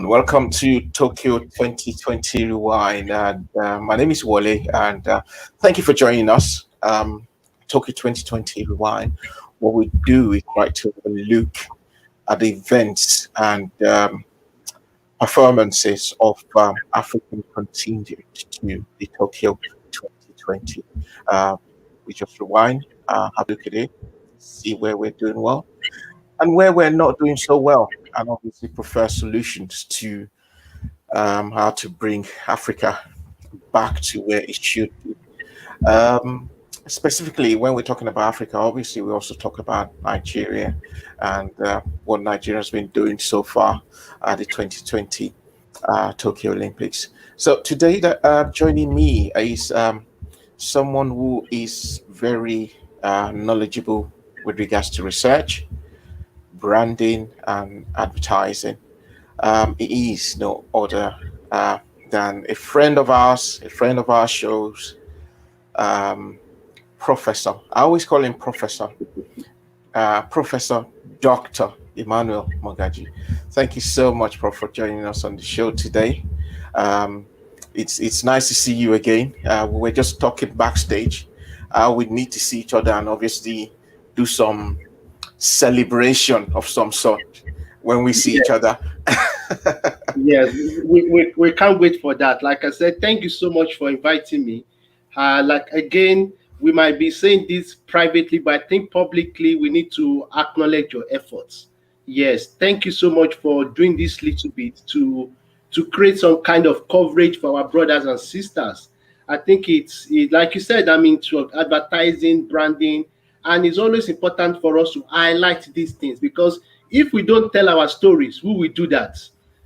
Welcome to Tokyo 2020 Rewind. And my name is Wale, and thank you for joining us. Tokyo 2020 Rewind. What we do is try to look at the events and performances of African contingent to the Tokyo 2020. Uh, we just rewind, have a look at it, see where we're doing well and where we're not doing so well, and obviously prefer solutions to how to bring Africa back to where it should be. Um, Specifically, when we're talking about Africa, obviously we also talk about Nigeria and what Nigeria has been doing so far at the 2020 Tokyo Olympics. So today, joining me is someone who is very knowledgeable with regards to research, branding, and advertising. He is no other than a friend of ours, a friend of our shows, um, Professor. I always call him Professor, Professor Dr. Emmanuel Mogaji. Thank you so much, Prof, for joining us on the show today. Um, it's nice to see you again. We were just talking backstage. We need to see each other and obviously do some celebration of some sort when we see each other. Yes, we can't wait for that. Like I said, thank you so much for inviting me. Like again, we might be saying this privately, but I think publicly we need to acknowledge your efforts. Yes, thank you so much for doing this little bit to create some kind of coverage for our brothers and sisters. I think like you said, I mean, to advertising, branding, and it's always important for us to highlight these things because if we don't tell our stories, who will do that?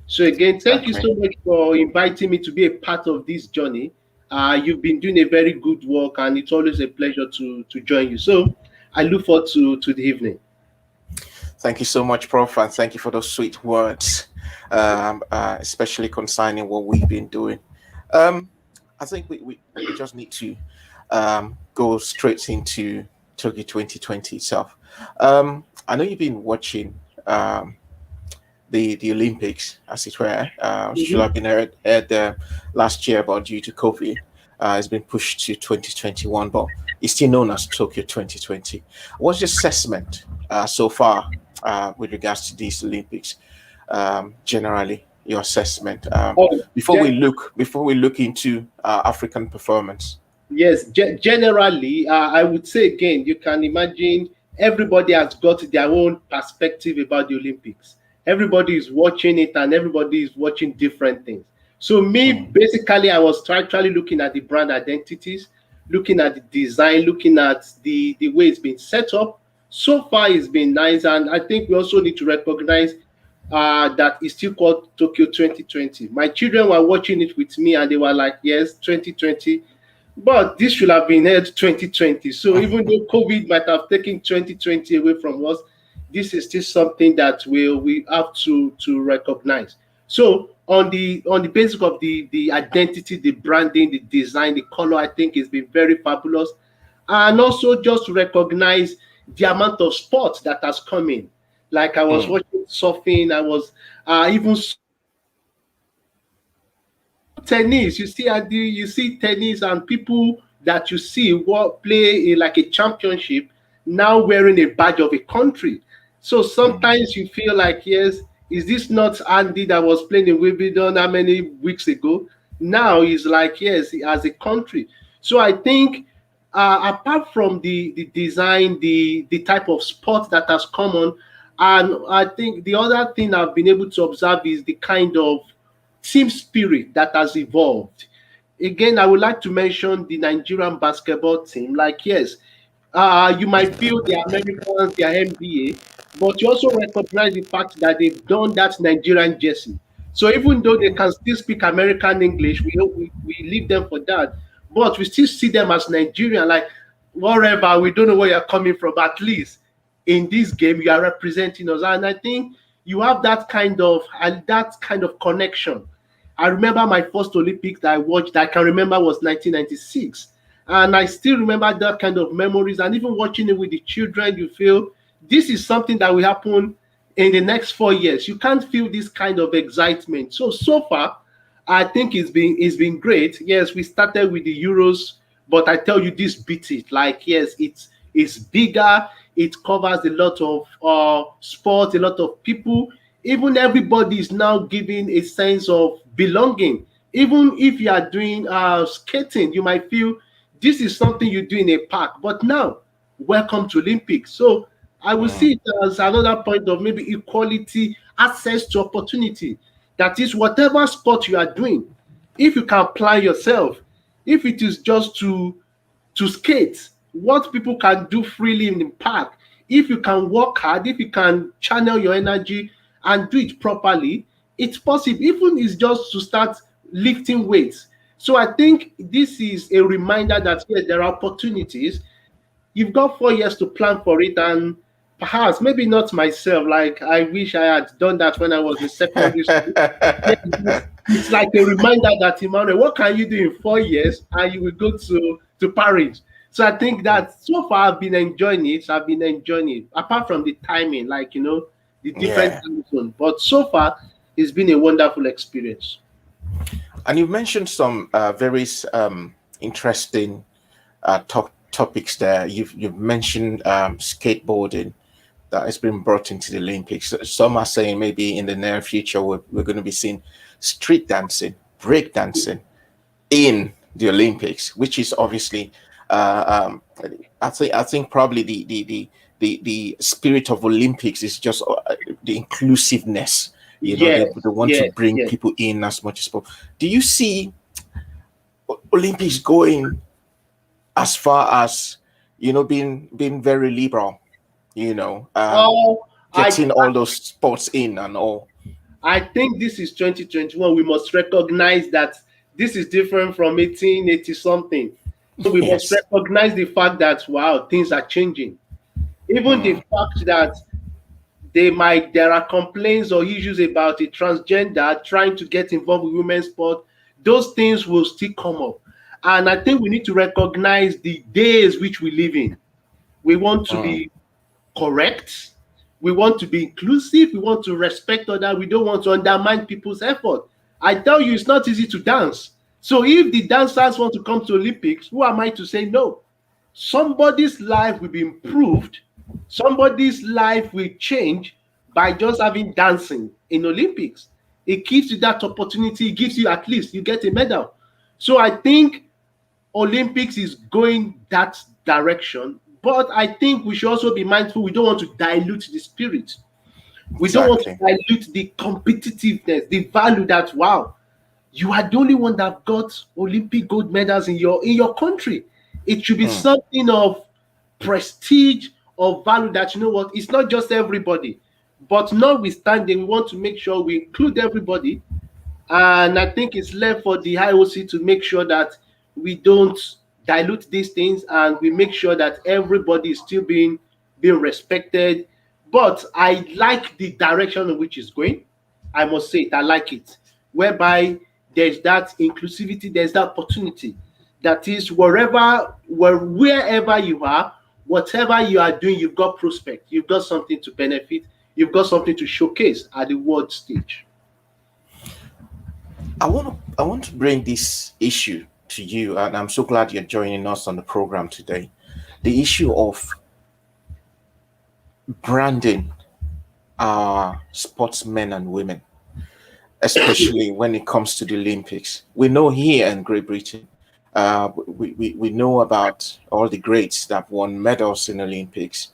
So again, thank you Exactly. so much for inviting me to be a part of this journey. You've been doing a very good work, and it's always a pleasure to join you. So I look forward to the evening. Thank you so much, Prof, and thank you for those sweet words, especially concerning what we've been doing. Um, I think we just need to go straight into Tokyo 2020 itself. I know you've been watching the Olympics, as it were. Should Mhm. have been aired last year, but due to COVID, it's been pushed to 2021, but it's still known as Tokyo 2020. What's your assessment so far with regards to these Olympics? Generally, your assessment Oh, before we look into African performance. yes, generally, I would say again, you can imagine everybody has got their own perspective about the Olympics. Everybody is watching it and everybody is watching different things. So, me, Mm, basically, I was actually looking at the brand identities, looking at the design, looking at the way it's been set up. So far, it's been nice. And I think we also need to recognize that it's still called Tokyo 2020. My children were watching it with me and they were like, yes, 2020, but this should have been held 2020. So even though COVID might have taken 2020 away from us, this is still something that we have to recognize. So on the basis of the identity, the branding, the design, the color, I think it's been very fabulous. And also just to recognize the amount of sports that has come in. Like I was mm, watching surfing, I was even tennis. You see tennis and people that you see what play like a championship now wearing a badge of a country. So mm, sometimes you feel like, yes, is this not Andy that was playing in Wimbledon how many weeks ago? Now he's like, yes, he has a country. So I think apart from the design, the type of sport that has come on, and I think the other thing I've been able to observe is the kind of team spirit that has evolved. Again, I would like to mention the Nigerian basketball team. Like, yes, you might feel the Americans, their NBA, but you also recognize the fact that they've done that Nigerian jersey. So even though they mm. can still speak American English, we leave them for that. But we still see them as Nigerian, like wherever we don't know where you're coming from, at least in this game you are representing us. And I think you have that kind of connection. I remember my first Olympics that I watched, that I can remember, was 1996. And I still remember that kind of memories. And even watching it with the children, you feel this is something that will happen in the next 4 years. You can't feel this kind of excitement. So far, I think it's been great. Yes, we started with the Euros, but I tell you, this beats it. Like, yes, it's bigger. It covers a lot of sports, a lot of people. Even everybody is now giving a sense of belonging. Even if you are doing skating, you might feel this is something you do in a park. But now, welcome to Olympics. So I will Mm. see it as another point of maybe equality, access to opportunity. That is, whatever sport you are doing, if you can plan yourself, if it is just to skate, what people can do freely in the park, if you can work hard, if you can channel your energy and do it properly, it's possible. Even it's just to start lifting weights. So I think this is a reminder that yes, there are opportunities. You've got 4 years to plan for it, and perhaps maybe not myself. Like, I wish I had done that when I was in secondary school. Yeah, it's like a reminder that, Emmanuel, what can you do in 4 years, and you will go to Paris. So I think that so far I've been enjoying it. I've been enjoying it. Apart from the timing, like, the different Yeah. time zone. But so far, it's been a wonderful experience. And you mentioned some very interesting topics there. You've mentioned skateboarding that has been brought into the Olympics. Some are saying maybe in the near future we're going to be seeing street dancing, break dancing in the Olympics, which is obviously, I think probably the spirit of Olympics is just the inclusiveness. Yes, They want to yes, bring yes. people in as much as possible. Do you see Olympics going as far as being very liberal? You know, um, Oh, I getting all those sports in and all. I think this is 2021. We must recognize that this is different from 1880 something. So we must Yes. recognize the fact that wow, things are changing. Even the Mm, fact that there are complaints or issues about a transgender trying to get involved with women's sport, those things will still come up. And I think we need to recognize the days which we live in. We want to mm, be correct. We want to be inclusive. We want to respect others. We don't want to undermine people's effort. I tell you, it's not easy to dance. So if the dancers want to come to Olympics, who am I to say no? Somebody's life will be improved. Somebody's life will change by just having dancing in Olympics. It gives you that opportunity. It gives you, at least you get a medal. So I think Olympics is going that direction, but I think we should also be mindful. We don't want to dilute the spirit. We don't want to exactly. dilute the competitiveness, the value that wow, you are the only one that got Olympic gold medals in your country. It should be Mm, something of prestige or value that, what, it's not just everybody. But notwithstanding, we want to make sure we include everybody, and I think it's left for the IOC to make sure that we don't dilute these things, and we make sure that everybody is still being respected. But I like the direction in which it's going. I must say it, I like it. Whereby there's that inclusivity, there's that opportunity. That is, wherever you are, whatever you are doing, you've got prospect, you've got something to benefit, you've got something to showcase at the world stage. I want to bring this issue to you, and I'm so glad you're joining us on the program today. The issue of branding our sportsmen and women, especially when it comes to the Olympics. We know here in Great Britain, we know about all the greats that won medals in Olympics.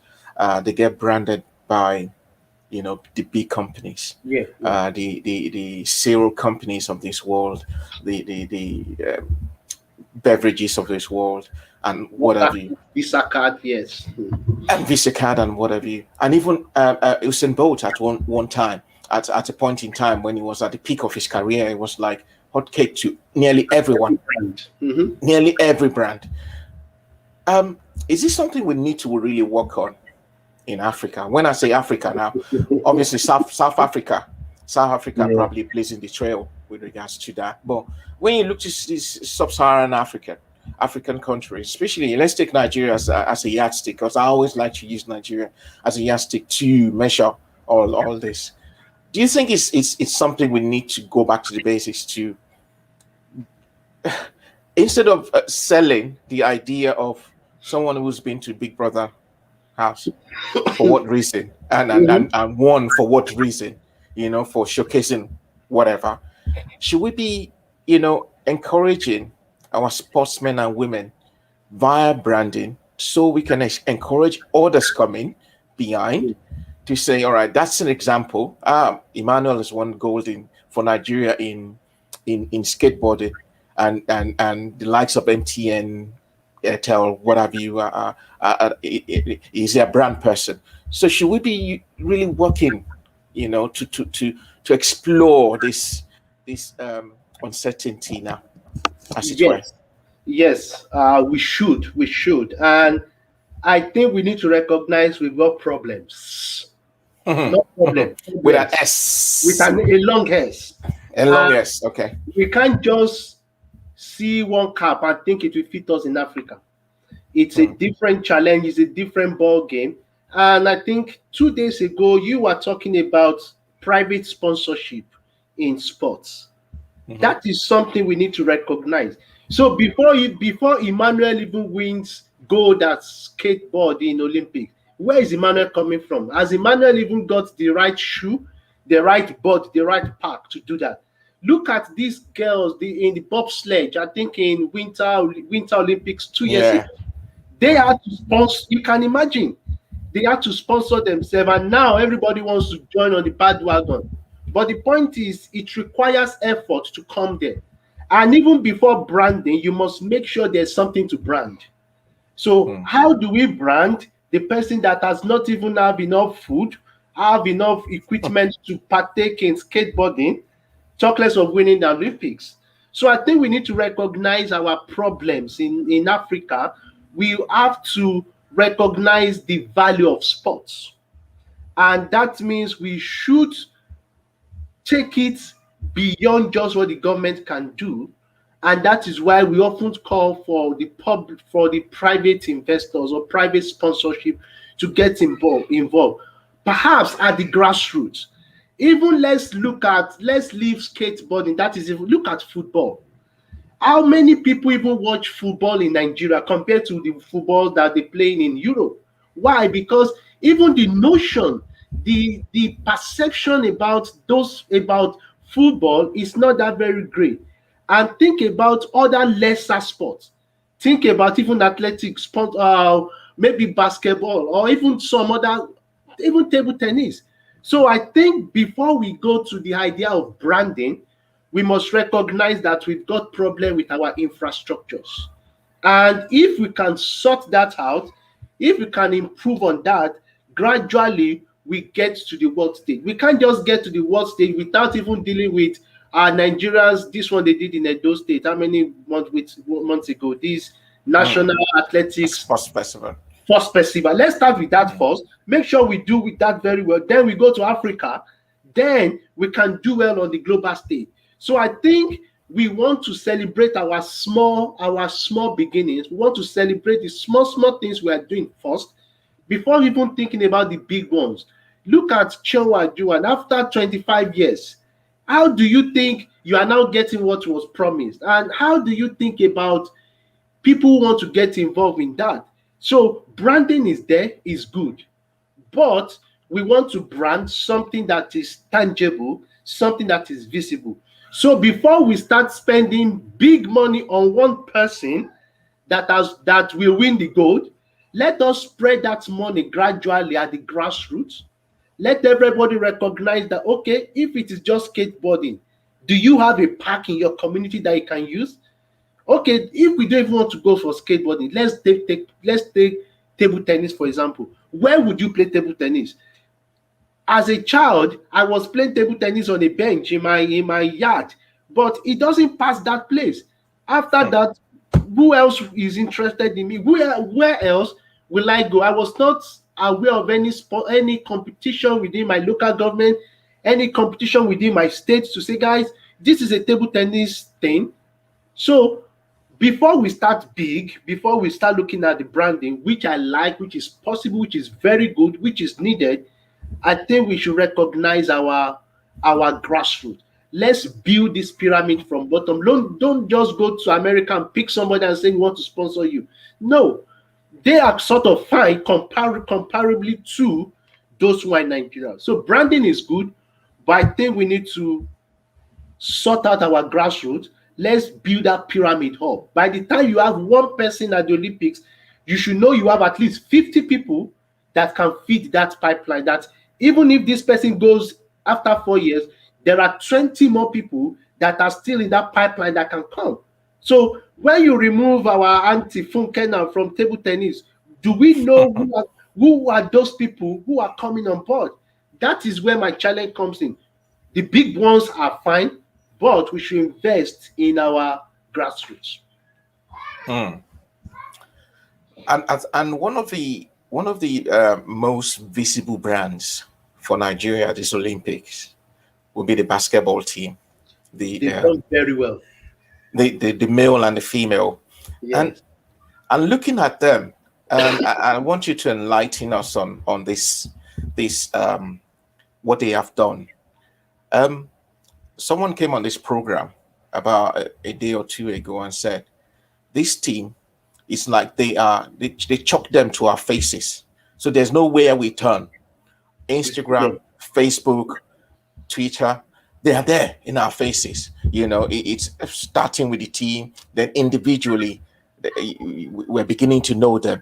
They get branded by the big companies, Yeah, yeah. the cereal companies of this world, the beverages of this world, and what have you, Visa card, yes. and Visa card and what have you, and even Usain Bolt at one time, at a point in time when he was at the peak of his career, it was like hotcake to nearly everyone, Brand. Mhm. nearly every brand. Um, is this something we need to really work on in Africa? When I say Africa now, obviously South Africa. South Africa Yeah. probably blazing the trail with regards to that. But when you look to these sub-Saharan African countries, especially let's take Nigeria as a yardstick, because I always like to use Nigeria as a yardstick to measure all this. Do you think it's something we need to go back to the basics to, instead of selling the idea of someone who's been to Big Brother house, for what reason, and won for what reason, for showcasing whatever. Should we be, encouraging our sportsmen and women via branding so we can encourage others coming behind to say, all right, that's an example. Emmanuel has won gold for Nigeria in skateboarding, and the likes of MTN, Airtel, what have you, is a brand person. So should we be really working, to explore this uncertainty now, as it were? Yes, yes, we should, and I think we need to recognize we've got problems, not With an problems with S, a long S. a long S. Okay. We can't just see one cap and think it will fit us in Africa. It's a different challenge, it's a different ball game. And I think 2 days ago you were talking about private sponsorship in sports. That is something we need to recognize. So before Emmanuel even wins gold at skateboard in Olympics, where is Emmanuel coming from? Has Emmanuel even got the right shoe, the right board, the right pack to do that? Look at these girls in the bobsledge. I think in Winter Olympics 2 years ago, Yeah. they had to sponsor. You can imagine they had to sponsor themselves, and now everybody wants to join on the bandwagon. But the point is, it requires effort to come there. And even before branding, you must make sure there's something to brand. So how do we brand the person that has not even have enough food, have enough equipment to partake in skateboarding, talk less of winning the Olympics? So I think we need to recognize our problems in Africa. We have to recognize the value of sports. And that means we should take it beyond just what the government can do, and that is why we often call for the private investors or private sponsorship to get involved, perhaps at the grassroots. Even let's leave skateboarding. That is, even look at football. How many people even watch football in Nigeria compared to the football that they play in Europe? Why? Because even the notion, the perception about football is not that very great. And think about other lesser sports. Think about even athletics, sport, maybe basketball, or even some other, even table tennis. So I think before we go to the idea of branding, we must recognize that we've got problem with our infrastructures. And if we can sort that out, if we can improve on that, gradually we get to the world stage. We can't just get to the world stage without even dealing with Nigerians. This one they did in Edo State. How many months ago? This national athletics Sports festival. first festival. Let's start with that first. Make sure we do with that very well. Then we go to Africa. Then we can do well on the global stage. So I think we want to celebrate our small beginnings. We want to celebrate the small things we are doing first before even thinking about the big ones. Look at Chinua Ajua, after 25 years. How do you think you are now getting what was promised? And how do you think about people who want to get involved in that? So branding is there, is good. But we want to brand something that is tangible, something that is visible. So before we start spending big money on one person that will win the gold, let us spread that money gradually at the grassroots. Let everybody recognize that, okay, if it is just skateboarding, do you have a park in your community that you can use? Okay, if we don't even want to go for skateboarding, let's take table tennis, for example. Where would you play table tennis? As a child, I was playing table tennis on a bench in my yard, but it doesn't pass that place. After that, who else is interested in me? Where else will I go? I was not aware of any sport, any competition within my local government, any competition within my state to say, guys, this is a table tennis thing. So before we start big, before we start looking at the branding, which I like, which is possible, which is very good, which is needed, I think we should recognize our grassroots. Let's build this pyramid from bottom. Don't just go to America and pick somebody and say we want to sponsor you. No, they are sort of fine comparably to those who are in Nigeria. So branding is good, but I think we need to sort out our grassroots. Let's build that pyramid up. By the time you have one person at the Olympics, you should know you have at least 50 people that can feed that pipeline. That even if this person goes after 4 years, there are 20 more people that are still in that pipeline that can come. So when you remove our auntie Funkena from table tennis, do we know who are those people who are coming on board? That is where my challenge comes in. The big ones are fine, but we should invest in our grassroots. Hmm. And one of the most visible brands for Nigeria at this Olympics will be the basketball team, the They've done very well. the male and the female, and Yes. and looking at them, and I want you to enlighten us on this what they have done. Um, Someone came on this program about a day or two ago and said this team is like they chuck them to our faces, so there's nowhere we turn. Yeah. Instagram, Facebook, Twitter, they are there in our faces. It's starting with the team, then individually, we're beginning to know them.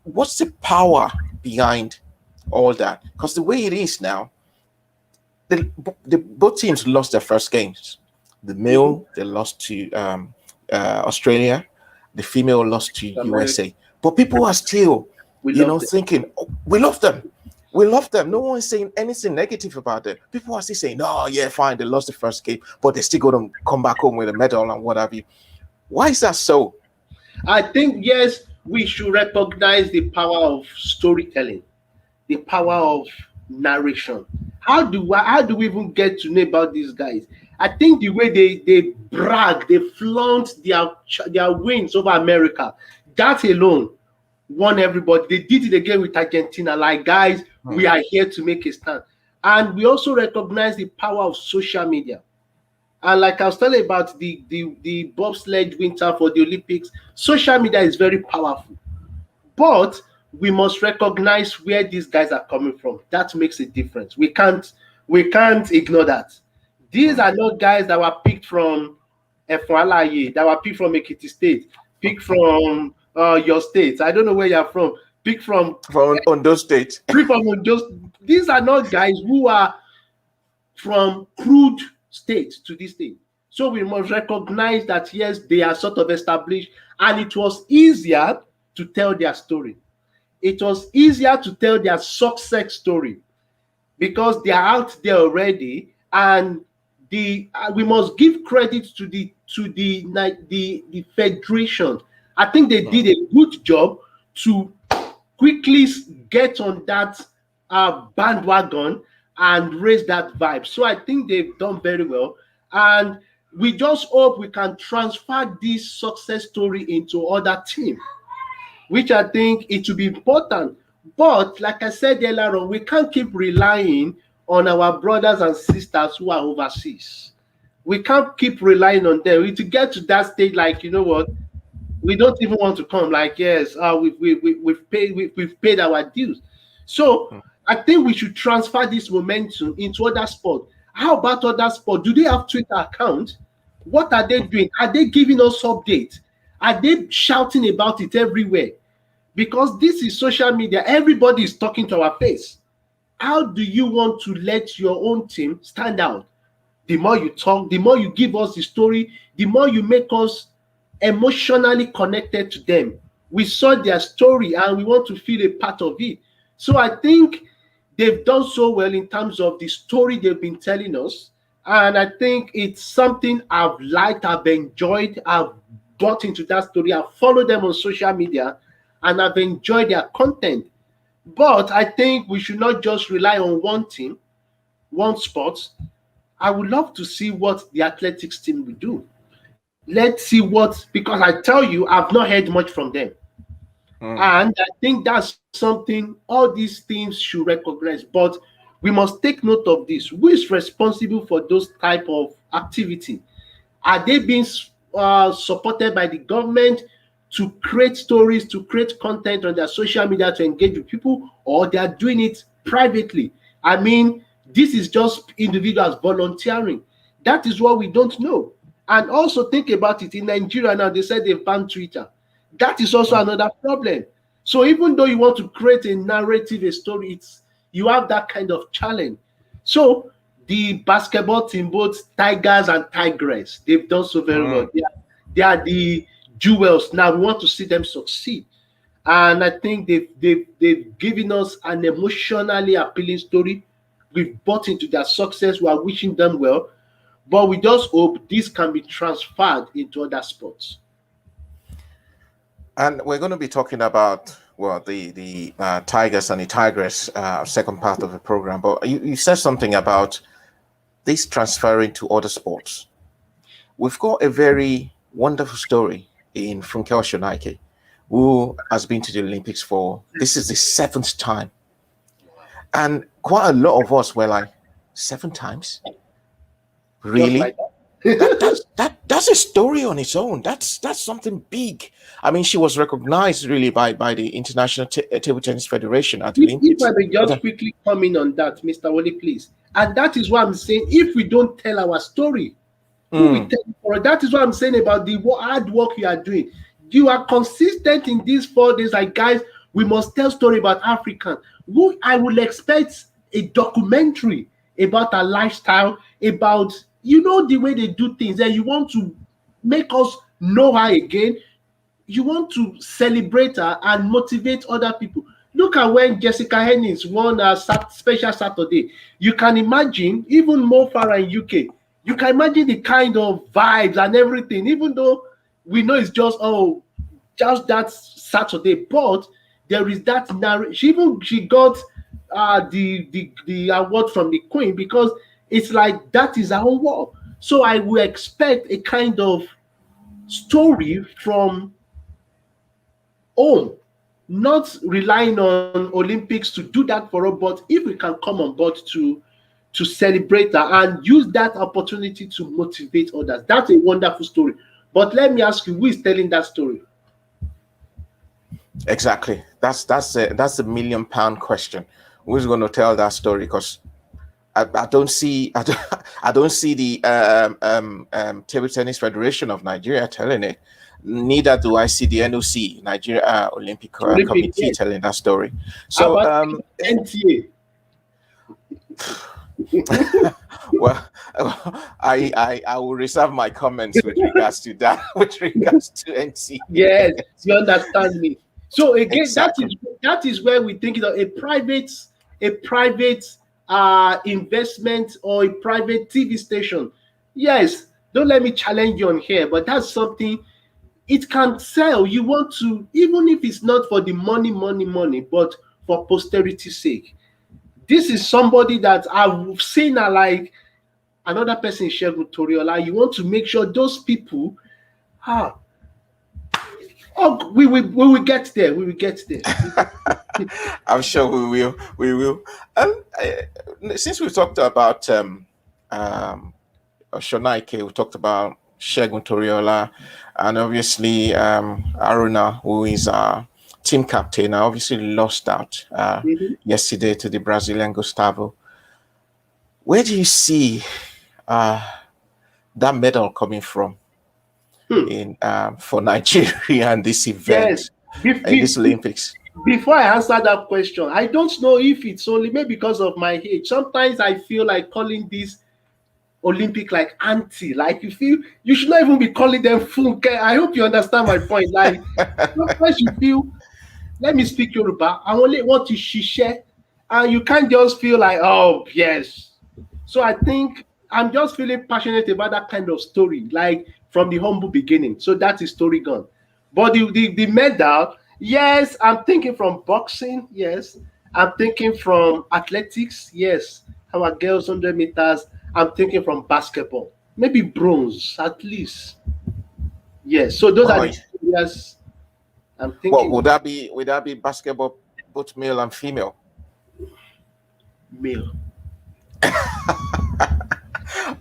What's the power behind all that? Because the way it is now, both teams lost their first games. The Mhm. male, they lost to Australia. The female lost to America, USA. But people are still, we love them. thinking, "Oh, we love them. We love them." No one is saying anything negative about them. People are still saying, "Oh, yeah, fine, they lost the first game, but they still going to come back home with a medal and what have you." Why is that so? I think yes, we should recognize the power of storytelling, the power of narration. How do we even get to know about these guys? I think the way they brag, they flaunt their wins over America. That alone won everybody. They did it again with Argentina. Like guys, we Hmm. are here to make a stand, and we also recognize the power of social media. And like I was telling you about the bobsled winter for the Olympics, social media is very powerful. But we must recognize where these guys are coming from. That makes a difference. We can't ignore that. These Hmm. are not guys that were picked from Efwalaye, that were picked from Ekiti State, picked from your state. I don't know where you're from. Picked from On those dates. picked from just these are not guys who are from crude state to this state. So we must recognize that yes, they are sort of established, and it was easier to tell their story. It was easier to tell their success story because they are out there already, and the we must give credit to the federation. I think they did Hmm. a good job to quickly get on that bandwagon and raise that vibe. So I think they've done very well, and we just hope we can transfer this success story into other teams, which I think it will be important. But like I said earlier on, we can't keep relying on our brothers and sisters who are overseas. We can't keep relying on them. We to get to that stage, like you know what, we don't even want to come. Like yes, we've paid our dues. So Hmm. I think we should transfer this momentum into other sports. How about other sports? Do they have Twitter accounts? What are they doing? Are they giving us updates? Are they shouting about it everywhere? Because this is social media. Everybody is talking to our face. How do you want to let your own team stand out? The more you talk, the more you give us the story, the more you make us emotionally connected to them. We saw their story and we want to feel a part of it. So I think they've done so well in terms of the story they've been telling us. And I think it's something I've liked, I've enjoyed, I've bought into that story, I've followed them on social media, and I've enjoyed their content. But I think we should not just rely on one team, one sport. I would love to see what the athletics team will do. Let's see what, because I tell you, I've not heard much from them. Mm. And I think that's something all these teams should recognize. But we must take note of this. Who is responsible for those type of activity? Are they being supported by the government to create stories, to create content on their social media to engage with people, or they are doing it privately? I mean, this is just individuals volunteering. That is what we don't know. And also think about it, in Nigeria now, they said they've banned Twitter. That is also Mm. another problem. So even though you want to create a narrative, a story, it's you have that kind of challenge. So the basketball team, both Tigers and Tigress, they've done so very well. Mm. They are the jewels. Now we want to see them succeed. And I think they've given us an emotionally appealing story. We've bought into their success. We are wishing them well. But we just hope this can be transferred into other sports. And we're going to be talking about, well, the Tigers and the Tigress second part of the program. But you said something about this transferring to other sports. We've got a very wonderful story in Funke Oshonaike, who has been to the Olympics for, this is the seventh time. And quite a lot of us were like, 7 times? Just Really? like that. That's a story on its own. That's something big. I mean, she was recognized really by the International Table Tennis Federation at the If I Olympics. may But, just quickly come in on that, Mr. Wally, please. And that is what I'm saying. If we don't tell our story, who will mm, tell it for us? That is what I'm saying about the hard work you are doing. You are consistent in these 4 days. Like, guys, we must tell story about African. Who I will expect a documentary about our lifestyle, about the way they do things, and you want to make us know her again. You want to celebrate her and motivate other people. Look at when Jessica Hennings won a special Saturday. You can imagine, even more far in UK, you can imagine the kind of vibes and everything, even though we know it's just that Saturday, but there is that narrative. She got the award from the Queen because it's like that is our war. So I will expect a kind of story from home, not relying on Olympics to do that for us, but if we can come on board to celebrate that and use that opportunity to motivate others, that's a wonderful story. But let me ask you, who is telling that story? exactly. That's a £1 million question. Who's going to tell that story? Because I don't see I don't see the Table Tennis Federation of Nigeria telling it. Neither do I see the NOC, Nigeria Olympic Olympic, Committee, yes. telling that story. How So, about NTA? well, I will reserve my comments with regards to that, with regards to NC. Yes, you understand me. So again, that Exactly. is that is where we think of a private investment or a private TV station. Yes, don't let me challenge you on here, but that's something it can sell. You want to, even if it's not for the money, but for posterity's sake. This is somebody that I've seen her like another person, Shegun Toriola. You want to make sure those people, ah, oh, we will get there. We will get there. I'm sure we will. We will. Since we talked about Shonaike, we talked about Shegun Toriola, and obviously Aruna, who is our team captain, I obviously lost out Mhm. yesterday to the Brazilian Gustavo. Where do you see uh, that medal coming from Hmm. in for Nigeria and this Yes. event Be- in this be- Olympics? Before I answer that question, I don't know if it's only maybe because of my age. Sometimes I feel like calling this Olympic like anti, like you feel you should not even be calling them funke. I hope you understand my point. Like sometimes you feel, let me speak Yoruba. I only want to share, and you can't just feel like, oh yes. So I think I'm just feeling passionate about that kind of story, like from the humble beginning. So that is story gone. But the medal, yes, I'm thinking from boxing, yes. I'm thinking from athletics, yes. Our girls 100 meters. I'm thinking from basketball, maybe bronze at least. Yes. So those are Oh, the areas I'm Well, thinking would that be basketball, both male and female? male.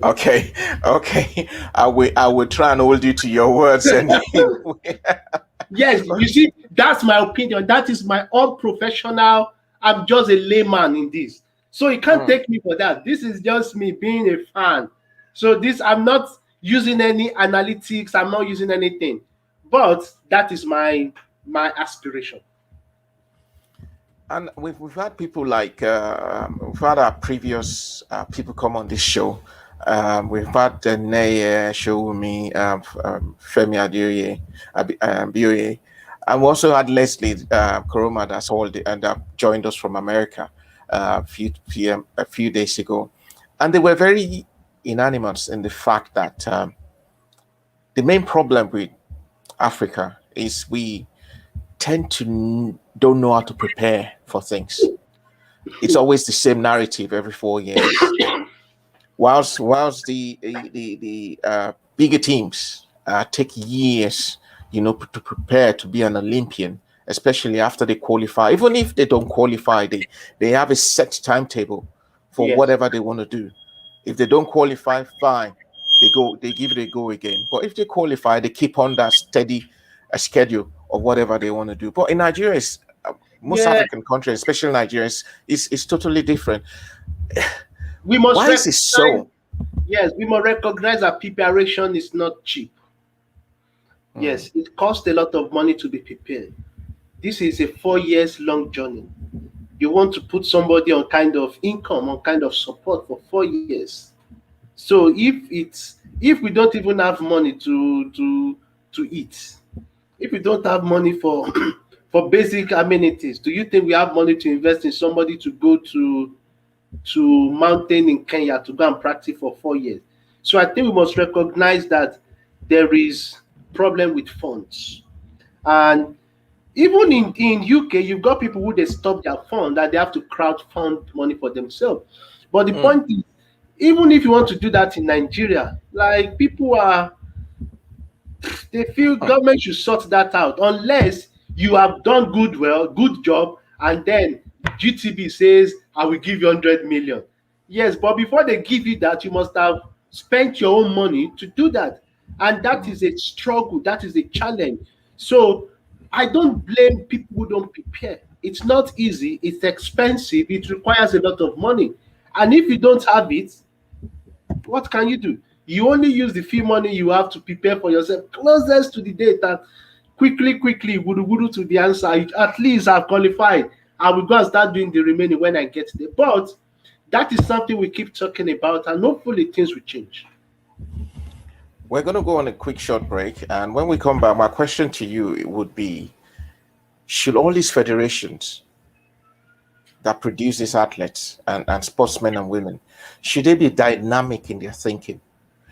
Okay, okay. I will try and hold you to your words anyway. Yes, you see, that's my opinion. That is my unprofessional. I'm just a layman in this. So you can't Mm. take me for that. This is just me being a fan. So this, I'm not using any analytics, I'm not using anything. But that is my aspiration. And we've had people like we've had our previous people come on this show. We've had Neye Showumi, Femi Adeoye, Bioye, and we also had Leslie Koroma that's all the, and joined us from America a few days ago, and they were very unanimous in the fact that the main problem with Africa is we tend to don't know how to prepare for things. It's always the same narrative every 4 years. Whilst the bigger teams take years, to prepare to be an Olympian, especially after they qualify. Even if they don't qualify, they have a set timetable for Yes. whatever they want to do. If they don't qualify, fine, they give it a go again. But if they qualify, they keep on that steady schedule of whatever they want to do. But in Nigeria, most Yeah. African countries, especially Nigeria, is totally different. We must Why is it recognize, so? yes, we must recognize that preparation is not cheap. Mm, Yes, it costs a lot of money to be prepared. This is a 4 years long journey. You want to put somebody on kind of income, on kind of support for 4 years. So if we don't even have money to eat, if we don't have money for for basic amenities, do you think we have money to invest in somebody to go to mountain in Kenya to go and practice for 4 years? So I think we must recognize that there is problem with funds. And even in UK, you've got people who they stop their fund that they have to crowd fund money for themselves. But the mm, point is, even if you want to do that in Nigeria, like people are, they feel mm, government should sort that out unless you have done good job, and then GTB says I will give you 100 million. Yes, but before they give you that, you must have spent your own money to do that, and that mm. is a struggle. That is a challenge. So I don't blame people who don't prepare. It's not easy. It's expensive. It requires a lot of money, and if you don't have it, what can you do? You only use the few money you have to prepare for yourself closest to the date, and quickly, gudu to the answer. At least I've qualified. I will go and start doing the remaining when I get there. But that is something we keep talking about, and hopefully things will change. We're going to go on a quick short break. And when we come back, my question to you would be, should all these federations that produce these athletes and sportsmen and women, should they be dynamic in their thinking?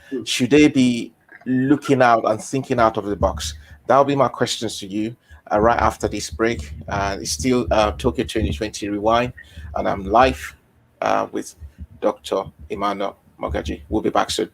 Hmm. Should they be looking out and thinking out of the box? That'll be my questions to you right after this break. It's still Tokyo 2020 Rewind, and I'm live with Dr. Emmanuel Mogaji. We'll be back soon.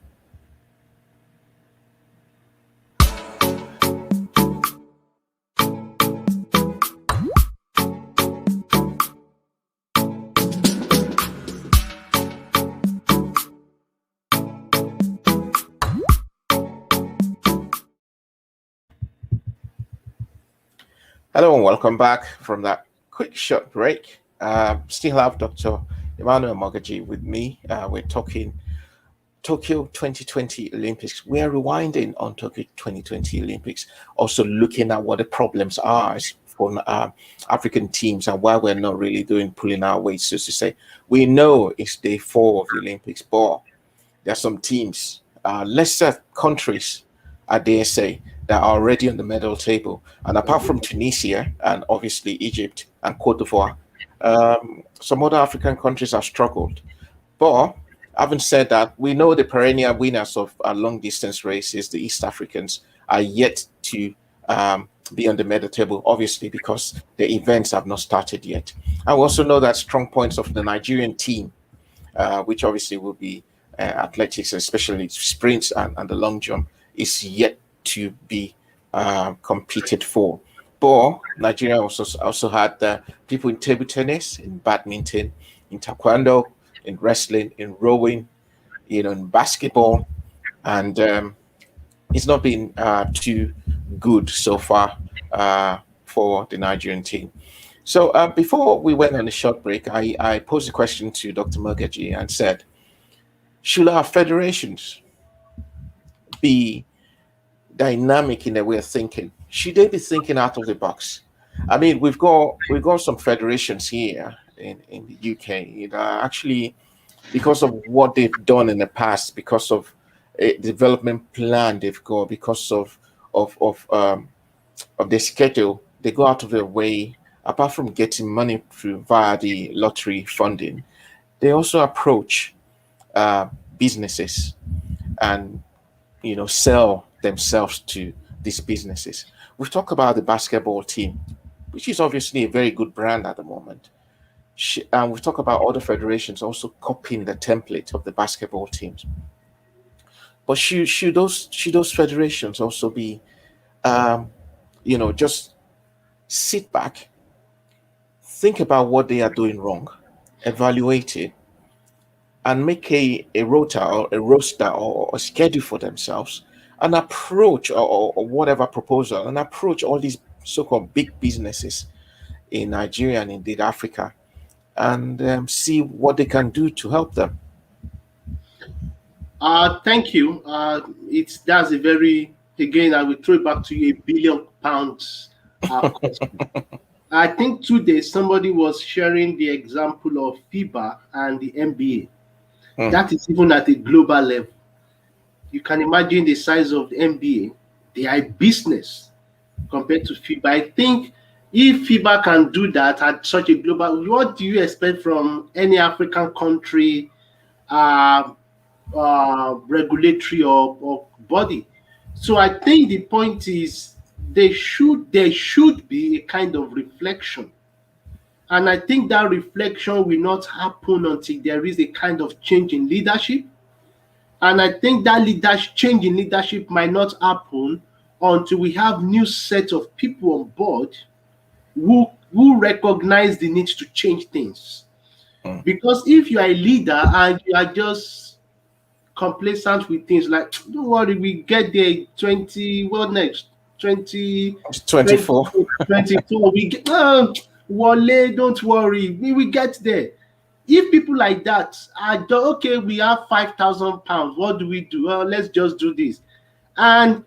Hello and welcome back from that quick short break. Still have Dr. Emmanuel Mogaji with me. We're talking Tokyo 2020 Olympics. We're rewinding on Tokyo 2020 Olympics, also looking at what the problems are for African teams and why we're not really pulling our weight, so to say. We know it's day 4 of the Olympics, but there are some teams, lesser countries, I dare say, that are already on the medal table. And apart from Tunisia and obviously Egypt and Cote d'Ivoire, some other African countries have struggled. But having said that, we know the perennial winners of long distance races, the East Africans, are yet to be on the medal table, obviously, because the events have not started yet. I also know that strong points of the Nigerian team, which obviously will be athletics, especially sprints and the long jump, is yet to be competed for. football, Nigeria also had people in table tennis, in badminton, in taekwondo, in wrestling, in rowing, in basketball, and it's not been too good so far for the Nigerian team. So before we went on a short break, I posed a question to Dr. Magaji and said, should our federations be dynamic in their way of thinking? Should they be thinking out of the box? I mean, we've got some federations here in the UK, actually because of what they've done in the past, because of a development plan they've got, because of of um, of their schedule, they go out of their way. Apart from getting money through via the lottery funding, they also approach uh, businesses and sell themselves to these businesses. We've talked about the basketball team, which is obviously a very good brand at the moment. And we've talked about other federations also copying the template of the basketball teams. But should those federations also be, um, just sit back, think about what they are doing wrong, evaluate it, and make a rota or a roster or a schedule for themselves, and approach or whatever proposal, and approach all these so-called big businesses in Nigeria and indeed Africa, and see what they can do to help them. Thank you. It's that's a very again. I will throw it back to you, £1 billion question. I think today somebody was sharing the example of FIBA and the NBA. Hmm. That is even at a global level. You can imagine the size of the NBA. They are a business compared to FIBA. I think if FIBA can do that at such a global, what do you expect from any African country, uh, regulatory or body? So I think the point is there should be a kind of reflection, and I think that reflection will not happen until there is a kind of change in leadership. And I think that leadership change in leadership might not happen until we have new set of people on board who recognize the need to change things. Hmm. Because if you are a leader and you are just complacent with things like, don't worry, we get there 20, what next? 20, It's 20, 24. 24, we get, Wale, don't worry, we will get there. If people like that are okay, we have £5,000, what do we do? Well, let's just do this. And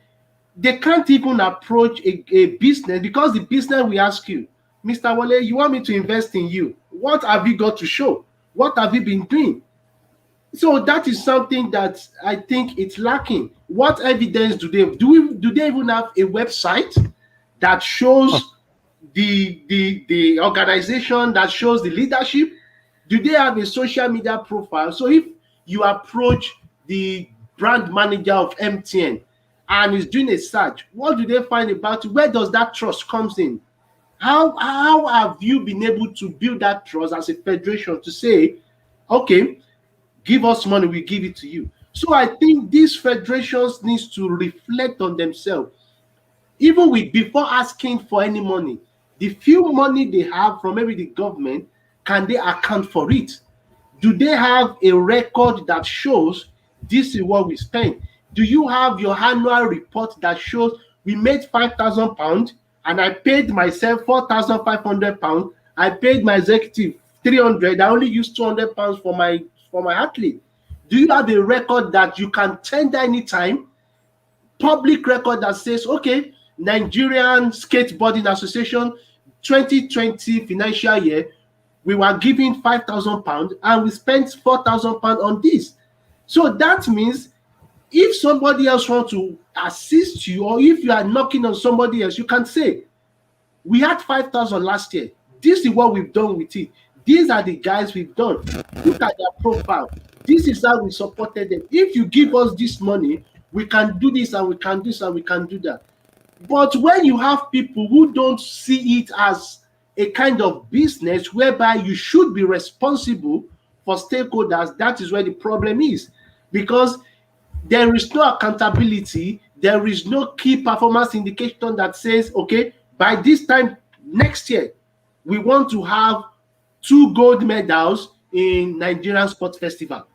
they can't even approach a business, because the business will ask you, Mr. Wale, you want me to invest in you? What have you got to show? What have you been doing? So that is something that I think it's lacking. What evidence do they do they even have a website that shows the organization, that shows the leadership? Do they have a social media profile? So if you approach the brand manager of MTN and is doing a search, what do they find about it? Where does that trust comes in? How have you been able to build that trust as a federation to say, okay, give us money, we give it to you? So I think these federations needs to reflect on themselves, even with before asking for any money. The few money they have from maybe the government, can they account for it? Do they have a record that shows this is what we spent? Do you have your annual report that shows we made £5,000 and I paid myself £4,500? I paid my executive 300. I only used £200 for my athlete. Do you have a record that you can tender anytime? Public record that says, okay, Nigerian Skateboarding Association 2020 financial year, we were giving £5,000 and we spent £4,000 on this. So that means if somebody else wants to assist you, or if you are knocking on somebody else, you can say, we had 5,000 last year. This is what we've done with it. These are the guys we've done. Look at their profile. This is how we supported them. If you give us this money, we can do this and we can do this and we can do that. But when you have people who don't see it as a kind of business whereby you should be responsible for stakeholders, that is where the problem is. Because there is no accountability, there is no key performance indication that says, okay, By this time next year, we want to have 2 gold medals in Nigerian Sport Festival.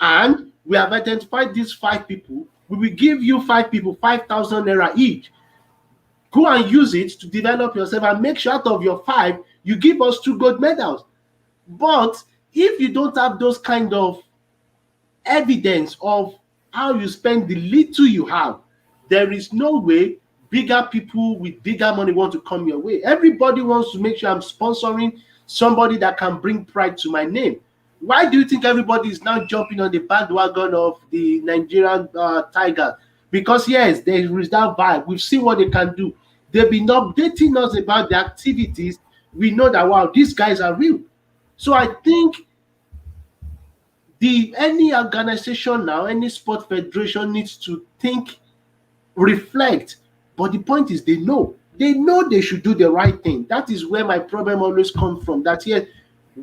And we have identified these 5 people. We will give you 5 people 5,000 naira each. Go and use it to develop yourself and make sure out of your 5, you give us 2 gold medals. But if you don't have those kind of evidence of how you spend the little you have, there is no way bigger people with bigger money want to come your way. Everybody wants to make sure I'm sponsoring somebody that can bring pride to my name. Why do you think everybody is now jumping on the bandwagon of the Nigerian Tiger? Because yes, there is that vibe. We've seen what they can do. They've been updating us about the activities. We know that, wow, these guys are real. So I think any organization now, any sport federation needs to think, reflect. But the point is, they know they should do the right thing. That is where my problem always comes from. That here,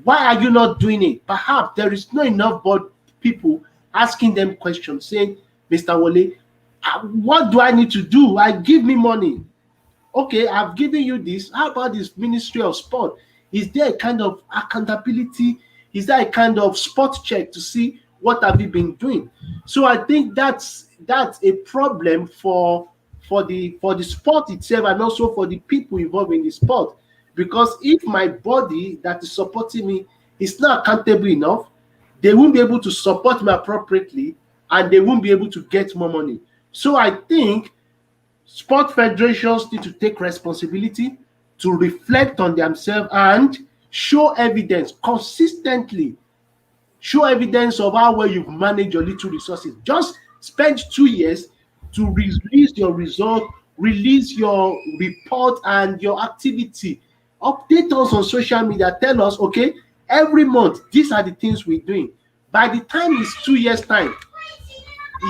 why are you not doing it? Perhaps there is not enough but people asking them questions, saying, Mr. Wole, what do I need to do? Give me money. Okay, I've given you this. How about this Ministry of Sport? Is there a kind of accountability? Is there a kind of spot check to see what have you been doing? So I think that's a problem for the sport itself, and also for the people involved in the sport. Because if my body that is supporting me is not accountable enough, they won't be able to support me appropriately, and they won't be able to get more money. So I think sport federations need to take responsibility to reflect on themselves and show evidence consistently. Show evidence of how well you've managed your little resources. Just spend 2 years to release your result, release your report and your activity. Update us on social media. Tell us, okay, every month, these are the things we're doing. By the time it's 2 years' time,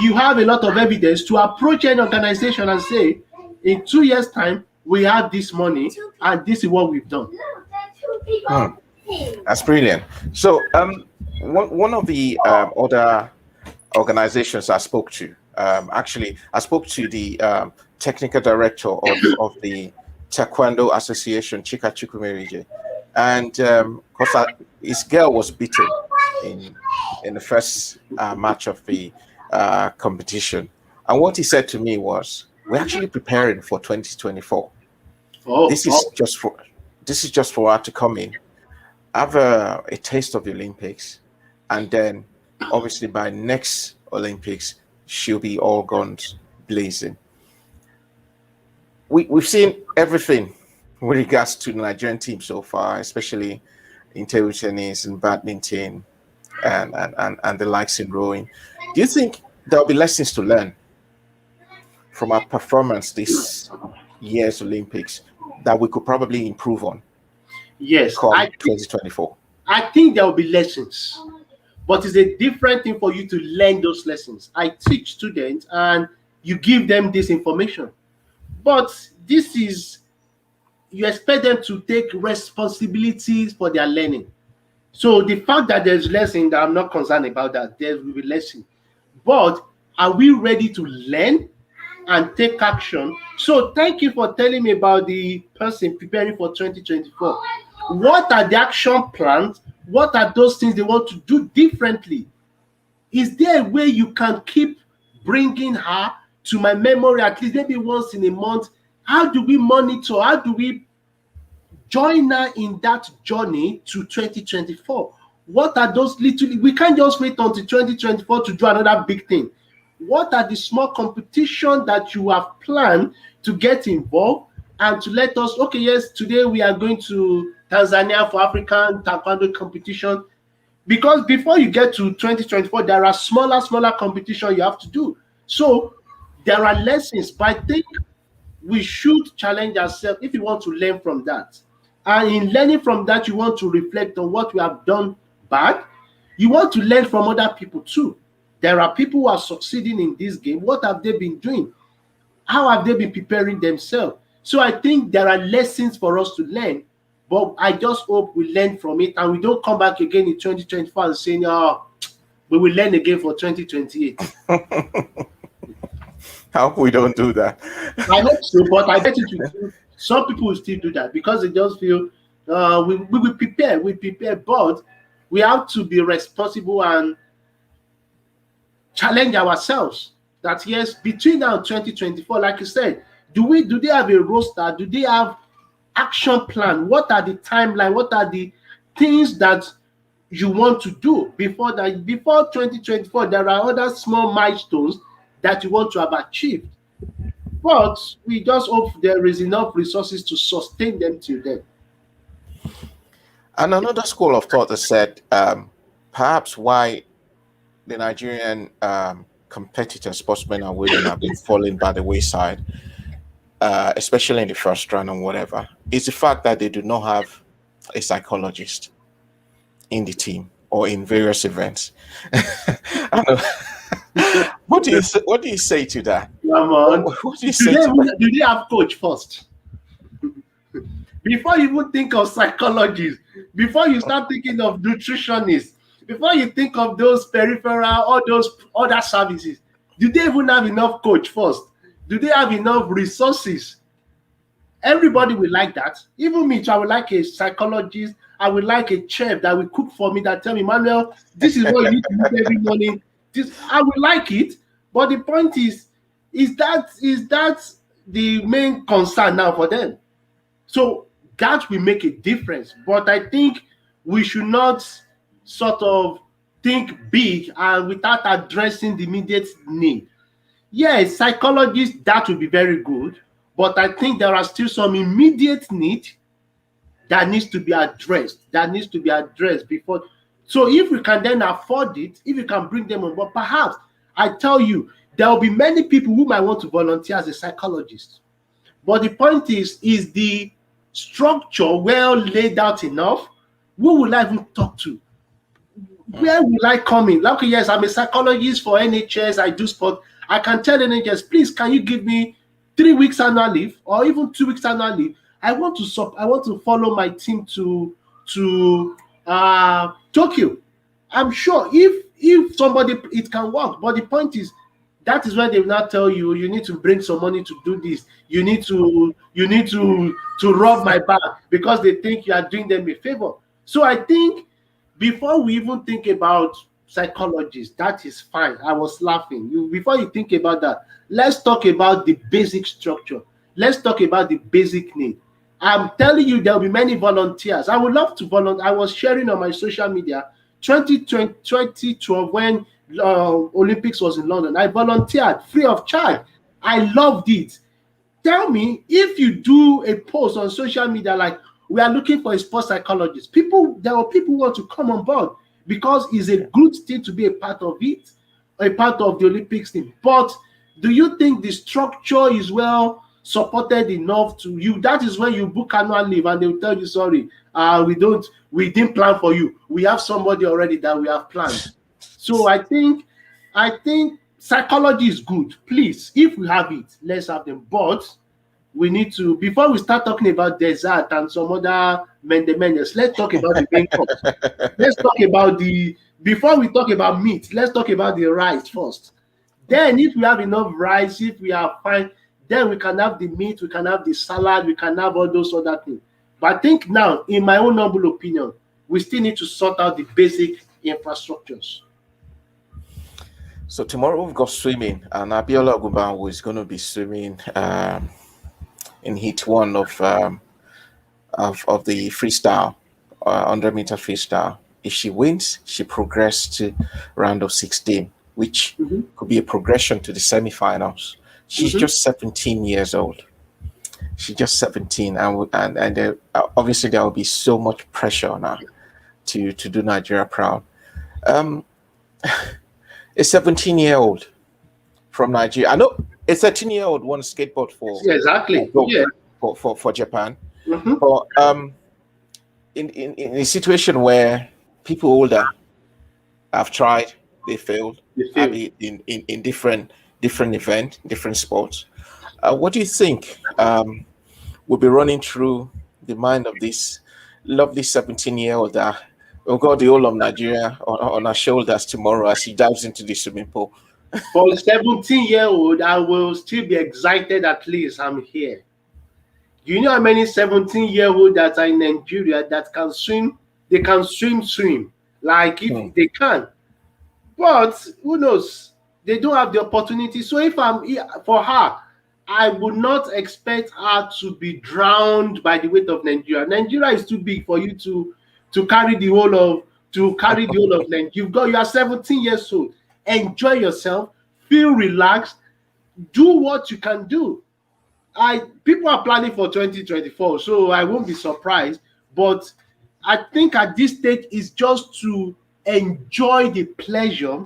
you have a lot of evidence to approach an organization and say, in 2 years' time, we have this money and this is what we've done. That's brilliant. So one of the other organizations I spoke to, actually, I spoke to the technical director of the Taekwondo Association, Chika Chukwumerije, and because his girl was beaten in the first match of the competition, and what he said to me was, "We're actually preparing for 2024. This is just for her to come in, have a taste of the Olympics, and then obviously by next Olympics she'll be all guns blazing." We've seen everything with regards to the Nigerian team so far, especially in table tennis and badminton and the likes in rowing. Do you think there'll be lessons to learn from our performance this year's Olympics that we could probably improve on? Yes, come 2024. I think there will be lessons, but it's a different thing for you to learn those lessons. I teach students and you give them this information, but this is, you expect them to take responsibilities for their learning. So the fact that there's lesson, that I'm not concerned about that, there will be lesson, but are we ready to learn and take action? So thank you for telling me about the person preparing for 2024. What are the action plans? What are those things they want to do differently? Is there a way you can keep bringing her to my memory at least maybe once in a month? How do we monitor? How do we join her in that journey to 2024? What are those little, we can't just wait until 2024 to do another big thing. What are the small competitions that you have planned to get involved and to let us, okay, yes, today we are going to Tanzania for African Taekwondo competition. Because before you get to 2024, there are smaller competitions you have to do. So there are lessons, but I think we should challenge ourselves if you want to learn from that. And in learning from that, you want to reflect on what we have done bad. You want to learn from other people too. There are people who are succeeding in this game. What have they been doing? How have they been preparing themselves? So I think there are lessons for us to learn, but I just hope we learn from it and we don't come back again in 2024 and saying, oh, we will learn again for 2028. I hope we don't do that. I hope so, but I bet it will. Some people will still do that because they just feel we prepare, but we have to be responsible and challenge ourselves. That yes, between now and 2024, like you said, do they have a roster? Do they have action plan? What are the timeline? What are the things that you want to do before that? Before 2024, there are other small milestones that you want to have achieved. But we just hope there is enough resources to sustain them till then. And another school of thought has said perhaps why the Nigerian competitors, sportsmen and women, have been falling by the wayside, especially in the first round and whatever, is the fact that they do not have a psychologist in the team or in various events. I know. What do you say to that? Come on. What do you say to that? Do they have coach first? Before you even think of psychologists, before you start thinking of nutritionists, before you think of those peripheral or those other services, do they even have enough coach first? Do they have enough resources? Everybody will like that. Even me, I would like a psychologist. I would like a chef that will cook for me, that tell me, Manuel, this is what you need to eat every morning. I would like it. But the point is that the main concern now for them? So that will make a difference. But I think we should not sort of think big and without addressing the immediate need. Yes, psychologists, that will be very good. But I think there are still some immediate need that needs to be addressed. Before. So if we can then afford it, if we can bring them on board, perhaps, I tell you, there will be many people who might want to volunteer as a psychologist. But the point is the structure well laid out enough? Who will I even talk to? Where will I come in? Like, yes, I'm a psychologist for NHS, I do sport. I can tell NHS, please, can you give me 3 weeks annual leave or even 2 weeks annual leave? I want to follow my team to Tokyo. I'm sure if somebody, it can work. But the point is, that is why they will not tell you, you need to bring some money to do this. You need to rub my back, because they think you are doing them a favor. So I think before we even think about psychologists, that is fine. I was laughing. Before you think about that, let's talk about the basic structure. Let's talk about the basic need. I'm telling you, there will be many volunteers. I would love to volunteer. I was sharing on my social media 2012 when Olympics was in London. I volunteered free of charge. I loved it. Tell me, if you do a post on social media like, we are looking for a sports psychologist, there are people who want to come on board because it's a good thing to be a part of it, a part of the Olympics team. But do you think the structure is well supported enough to you? That is when you book annual leave and they will tell you, sorry, we didn't plan for you. We have somebody already that we have planned. So I think psychology is good. Please, if we have it, let's have them. But we need to, before we start talking about dessert and some other menus, let's talk about the main course. Let's talk about before we talk about meat, let's talk about the rice first. Then if we have enough rice, if we are fine, then we can have the meat, we can have the salad, we can have all those other things. But I think now, in my own humble opinion, we still need to sort out the basic infrastructures. So tomorrow we've got swimming, and Abiola Ogunbanwo is going to be swimming in heat 1 of the freestyle, 100-meter freestyle. If she wins, she progresses to round of 16, which could be a progression to the semifinals. She's just 17 years old. She's just 17, and obviously there will be so much pressure on her to do Nigeria proud. A 17-year-old from Nigeria. I know a 13-year-old won skateboard for for Japan. But in a situation where people older have tried, they failed. In different events, different sports. What do you think will be running through the mind of this lovely 17-year-old that will got the whole of Nigeria on her shoulders tomorrow as she dives into the swimming pool? For a 17-year-old, I will still be excited. At least I'm here. Do you know how many 17-year-old that are in Nigeria that can swim? They can swim. Like Hmm. if they can. But who knows? They don't have the opportunity. So if I'm here for her, I would not expect her to be drowned by the weight of Nigeria. Nigeria is too big for you to carry the whole of Nigeria. You are 17 years old. Enjoy yourself, feel relaxed, do what you can do. People are planning for 2024, so I won't be surprised. But I think at this stage is just to enjoy the pleasure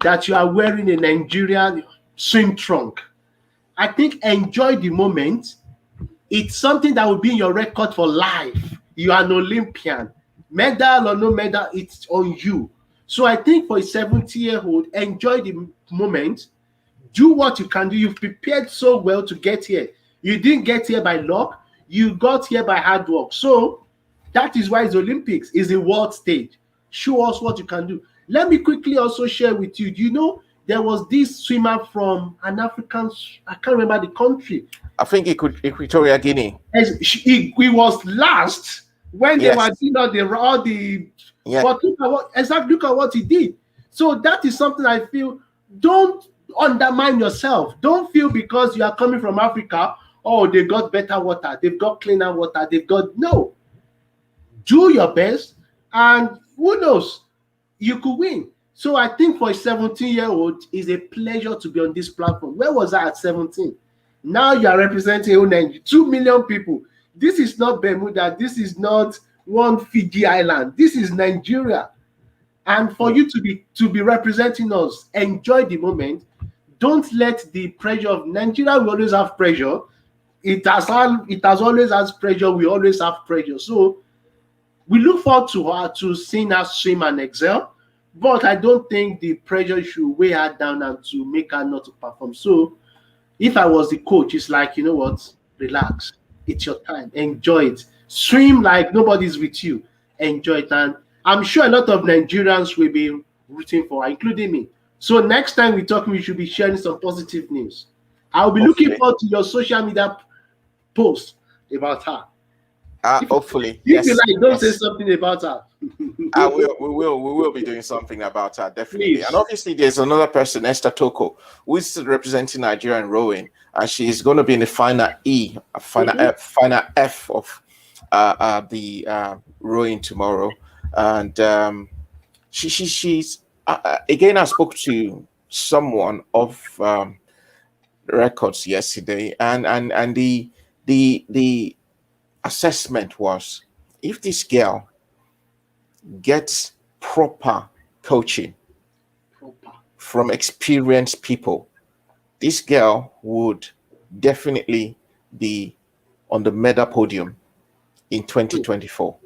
that you are wearing a Nigerian swim trunk. I think enjoy the moment. It's something that will be in your record for life. You are an Olympian. Medal or no medal, it's on you. So I think for a 70-year-old, enjoy the moment. Do what you can do. You've prepared so well to get here. You didn't get here by luck. You got here by hard work. So that is why it's Olympics. It's a world stage. Show us what you can do. Let me quickly also share with you. Do you know there was this swimmer from an African, I can't remember the country. I think Equatorial Guinea. He was last when they were Yes. doing all the Yeah. but look at what he did. So that is something I feel. Don't undermine yourself. Don't feel because you are coming from Africa, oh, they got better water, they've got cleaner water, they've got no. Do your best, and who knows, you could win. So I think for a 17-year-old, it's a pleasure to be on this platform. Where was I at 17? Now you are representing 2 million people. This is not Bermuda. This is not one Fiji island. This is Nigeria. And for you to be representing us, enjoy the moment. Don't let the pressure of Nigeria. We always have pressure. It has always has pressure. We always have pressure. So we look forward to seeing her swim and excel. But I don't think the pressure should weigh her down and to make her not to perform. So if I was the coach, it's like, you know what? Relax. It's your time. Enjoy it. Swim like nobody's with you. Enjoy it. And I'm sure a lot of Nigerians will be rooting for her, including me. So next time we talk, we should be sharing some positive news. I'll be looking Hopefully. forward to your social media post about her. Hopefully. If you Yes. like, don't say Yes. something about her. We will be doing something about her, definitely. Please. And obviously, there's another person, Esther Toko, who is representing Nigeria in rowing, and she's going to be in the final final F of the rowing tomorrow. And she's again. I spoke to someone of records yesterday, and the assessment was, if this girl gets proper coaching from experienced people, this girl would definitely be on the medal podium in 2024.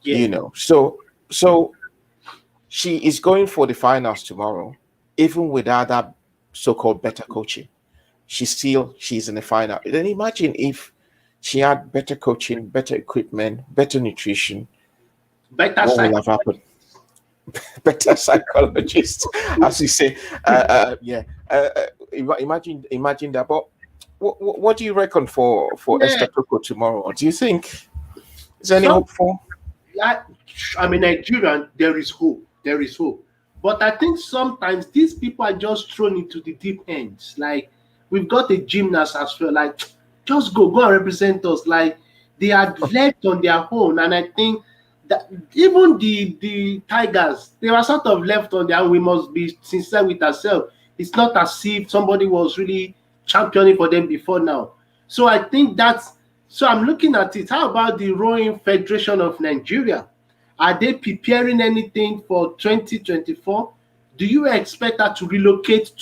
Yeah. You know, so she is going for the finals tomorrow, even without that so-called better coaching. She's in the final. Then imagine if she had better coaching, better equipment, better nutrition. Better What will have side. happened? Better psychologist, as you say. Yeah. Imagine that. But what do you reckon for Yeah. Esther Toko tomorrow? Do you think is there any So- hope for? I'm a Nigerian. There is hope. There is hope. But I think sometimes these people are just thrown into the deep ends. Like we've got a gymnast as well. Like just go and represent us. Like they are left on their own, and I think that even the Tigers, they were sort of left on their own. We must be sincere with ourselves. It's not as if somebody was really championing for them before now. So I think that's so I'm looking at it. How about the Rowing Federation of Nigeria? Are they preparing anything for 2024? Do you expect her to relocate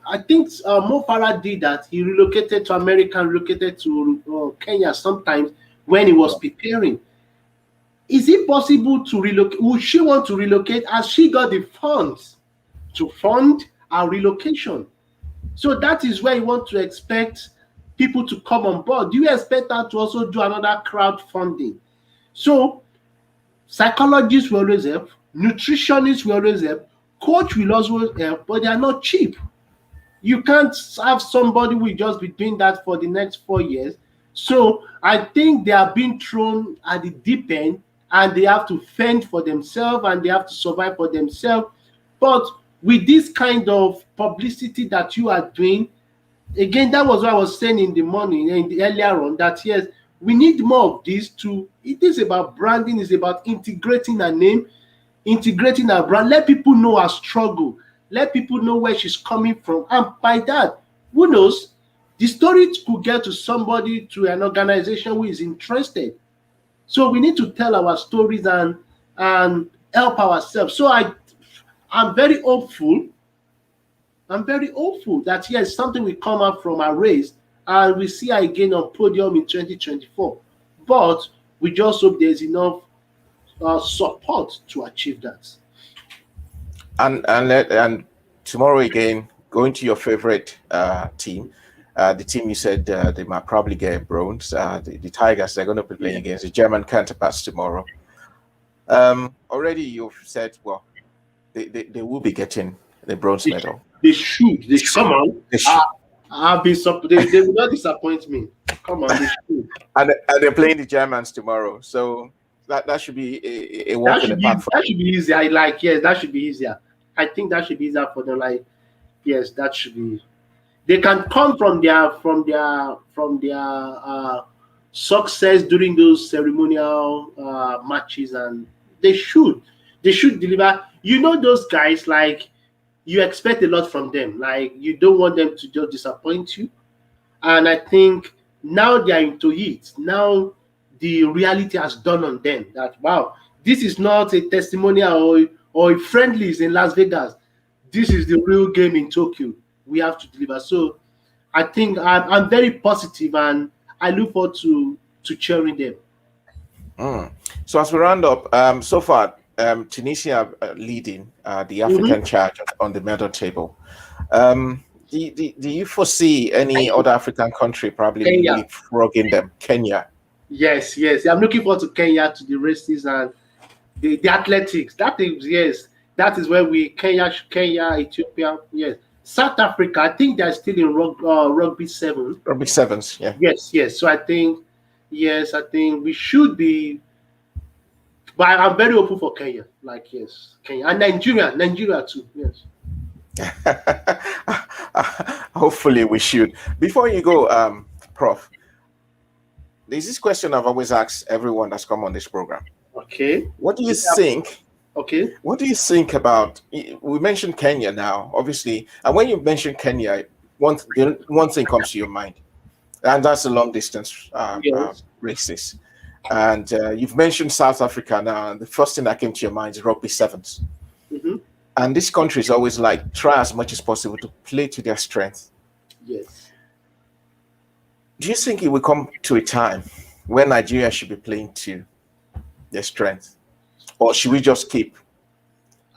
I think Mo Farah did that. He relocated to America, relocated to Kenya sometimes when he was preparing. Is it possible to relocate? Would she want to relocate? Has she got the funds to fund our relocation? So that is where you want to expect people to come on board. Do you expect her to also do another crowdfunding? So psychologists will always help, nutritionists will always help, coach will also help, but they are not cheap. You can't have somebody who will just be doing that for the next 4 years. So I think they are being thrown at the deep end, and they have to fend for themselves and they have to survive for themselves. But with this kind of publicity that you are doing, again, that was what I was saying in the morning and earlier on, that yes, we need more of this too. It is about branding, it's about integrating a name, integrating our brand. Let people know our struggle, let people know where she's coming from, and by that, who knows, the story could get to somebody, to an organization who is interested. So we need to tell our stories and help ourselves. So I'm very hopeful. I'm very hopeful that yes, something will come out from our race and we see her again on podium in 2024. But we just hope there's enough support to achieve that. And tomorrow again, going to your favorite team, the team you said they might probably get bronze. The Tigers, they're going to be playing against the German counterparts tomorrow. Already you've said, well, they will be getting the bronze medal. They should. They should. Come on. They should. They will not disappoint me. Come on, they should. And they're playing the Germans tomorrow. So that should be a walk in the park. That should be easier. Yes, that should be easier. I think that should be easier for them. Like, yes, that should be. They can come from their success during those ceremonial matches, and they should deliver. You know, those guys, like, you expect a lot from them. Like, you don't want them to just disappoint you. And I think now they are into it. Now the reality has dawned on them that, wow, this is not a testimonial or a friendlies in Las Vegas. This is the real game in Tokyo. We have to deliver. So I think I'm very positive, and I look forward to cheering them. So as we round up, so far, Tunisia leading the African charge on the medal table. Do you foresee any other African country probably leapfrogging them? Kenya. Yes. I'm looking forward to Kenya, to the races and the athletics. That is where Kenya, Ethiopia, yes. South Africa, I think they're still in rugby sevens. Rugby sevens, yeah. Yes. So I think we should be. But I'm very open for Kenya. Like, yes, Kenya and Nigeria too. Yes. Hopefully we should. Before you go, Prof, there's this question I've always asked everyone that's come on this program. Okay. What do you think? Okay. What do you think about? We mentioned Kenya now, obviously, and when you mention Kenya, one thing comes to your mind, and that's the long distance races. And you've mentioned South Africa now, and the first thing that came to your mind is rugby sevens. And this country is always like, try as much as possible to play to their strength. Yes. Do you think it will come to a time when Nigeria should be playing to their strength? Or should we just keep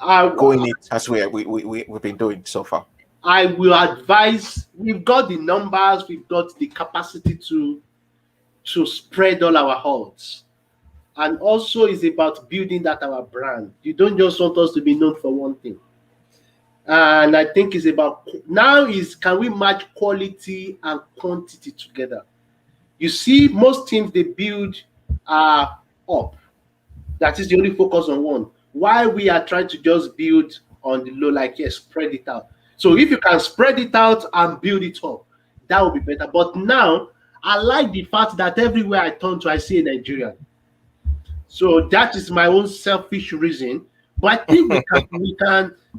going it as we've been doing so far? I will advise, we've got the numbers, we've got the capacity to spread all our hearts. And also it's about building that our brand. You don't just want us to be known for one thing. And I think it's about now can we match quality and quantity together? You see, most teams, they build up. That is the only focus on one. While we are trying to just build on the low, like, yes, spread it out. So if you can spread it out and build it up, that would be better. But now, I like the fact that everywhere I turn to, I see a Nigerian. So that is my own selfish reason. But I think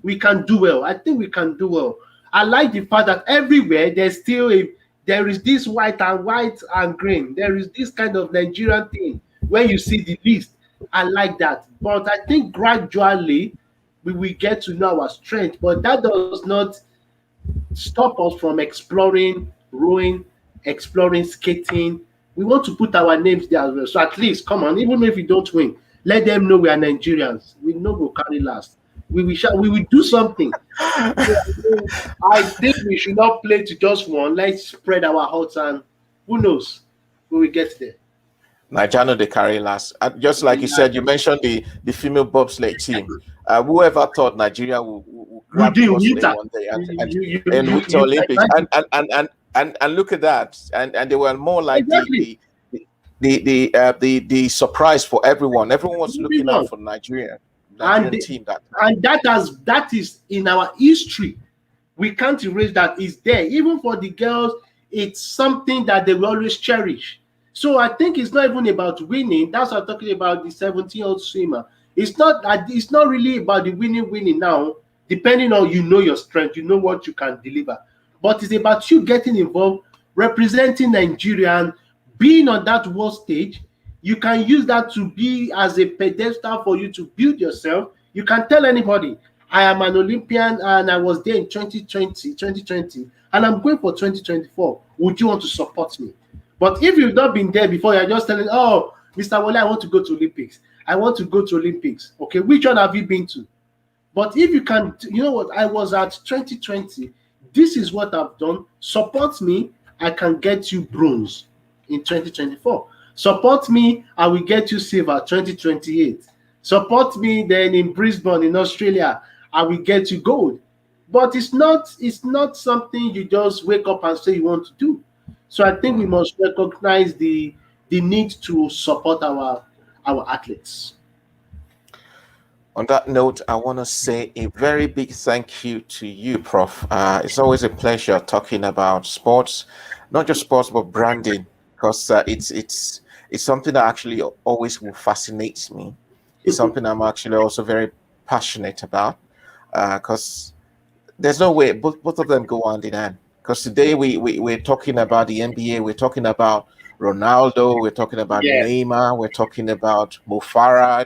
we can do well. I think we can do well. I like the fact that everywhere there is this white and green. There is this kind of Nigerian thing when you see the list. I like that. But I think gradually we will get to know our strength. But that does not stop us from exploring rowing, exploring skating. We want to put our names there as well. So at least, come on, even if we don't win, let them know we are Nigerians. We know we'll carry last. We will do something. I think we should not play to just one. Let's spread our hearts, and who knows, we will get there. Nigeria, they carry last. You said, you mentioned the female bobsleigh team. Whoever thought Nigeria would You wrapped do us in winter. one day, and Winter You Olympics, imagine. and look at that, and they were more like Exactly. the surprise for everyone. Everyone was looking out Everyone. for Nigerian And team that time. and that is in our history. We can't erase that. It's there. Even for the girls, it's something that they will always cherish. So I think it's not even about winning. That's what I'm talking about, the 17-year-old swimmer. It's not really about the winning now, depending on, you know, your strength, you know what you can deliver. But it's about you getting involved, representing Nigeria, and being on that world stage. You can use that to be as a pedestal for you to build yourself. You can tell anybody, I am an Olympian and I was there in 2020, and I'm going for 2024. Would you want to support me? But if you've not been there before, you're just telling, oh, Mr. Wole, I want to go to Olympics. I want to go to Olympics. Okay, which one have you been to? But if you can, you know what, I was at 2020. This is what I've done. Support me. I can get you bronze in 2024. Support me. I will get you silver 2028. Support me then in Brisbane in Australia. I will get you gold. But it's not something you just wake up and say you want to do. So I think we Mm. must recognize the need to support our athletes. On that note, I want to say a very big thank you to you, Prof. It's always a pleasure talking about sports, not just sports, but branding, because it's something that actually always will fascinate me. It's something I'm actually also very passionate about, because there's no way both of them go hand in hand. Because today we're talking about the NBA, we're talking about Ronaldo, we're talking about Yeah. Neymar, we're talking about Mo Farah,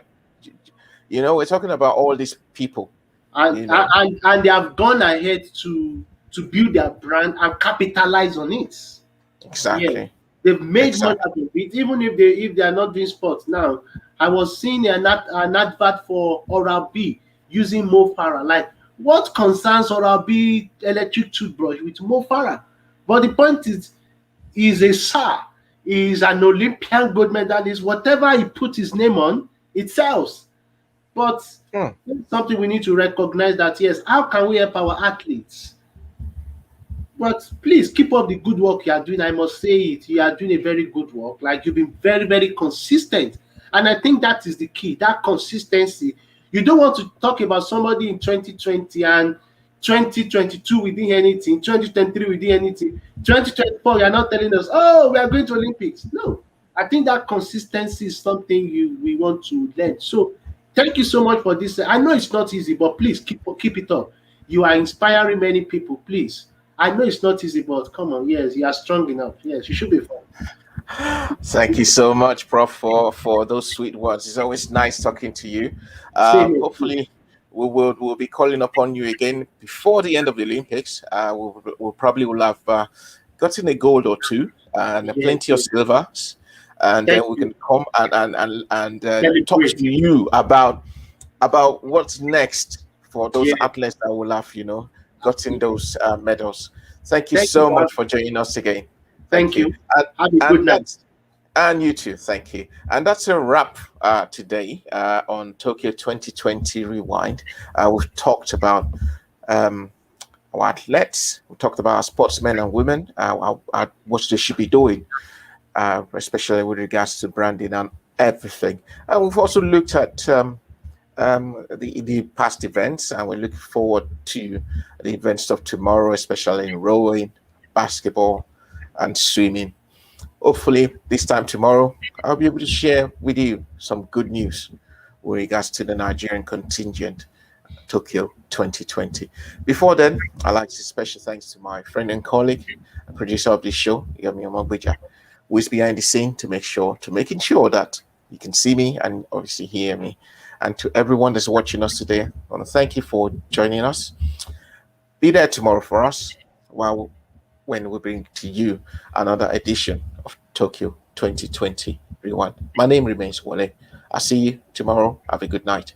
we're talking about all these people, and you know. and they have gone ahead to build their brand and capitalize on it. Yeah, Exactly. they've made money Exactly. out of it, even if they are not doing sports now. I was seeing an advert for Oral B using Mo Farah. Like, what concerns Oral B electric toothbrush with Mo Farah? But the point is, he's a star. He's an Olympian gold medalist. Whatever he put his name on, it sells. But Hmm. something we need to recognize, that yes, how can we help our athletes? But please keep up the good work you are doing. I must say it. You are doing a very good work. Like, you've been very, very consistent. And I think that is the key, that consistency. You don't want to talk about somebody in 2020 and 2022 within anything, 2023 within anything. 2024, you're not telling us, oh, we are going to Olympics. No. I think that consistency is something we want to learn. So thank you so much for this. I know it's not easy, but please keep it up. You are inspiring many people. Please. I know it's not easy, but come on, yes, you are strong enough. Yes, you should be fine. Thank you so much, Prof, for those sweet words. It's always nice talking to you. Same here. Hopefully, we'll be calling upon you again before the end of the Olympics. We'll probably will have gotten a gold or two and Yes, plenty of yes. silvers, and then Thank we you. can come and talk Celebrate. to you about what's next for those Yeah. athletes that will have gotten those medals. Thank you Thank you so for much for joining us again. Thank Thank you. you. Have a And good night. that's and you too. Thank you. And that's a wrap today on Tokyo 2020 Rewind. We've talked about um, our athletes. We talked about our sportsmen and women, what they should be doing, especially with regards to branding and everything. And we've also looked at the past events, and we're looking forward to the events of tomorrow, especially in rowing, basketball, and swimming. Hopefully, this time tomorrow, I'll be able to share with you some good news with regards to the Nigerian contingent Tokyo 2020. Before then, I'd like to say special thanks to my friend and colleague and producer of this show, Yomi Omogbeja, who is behind the scene to making sure that you can see me and obviously hear me. And to everyone that's watching us today, I want to thank you for joining us. Be there tomorrow for us while when we bring to you another edition of Tokyo 2020 Rewind. My name remains Wale. I'll see you tomorrow. Have a good night.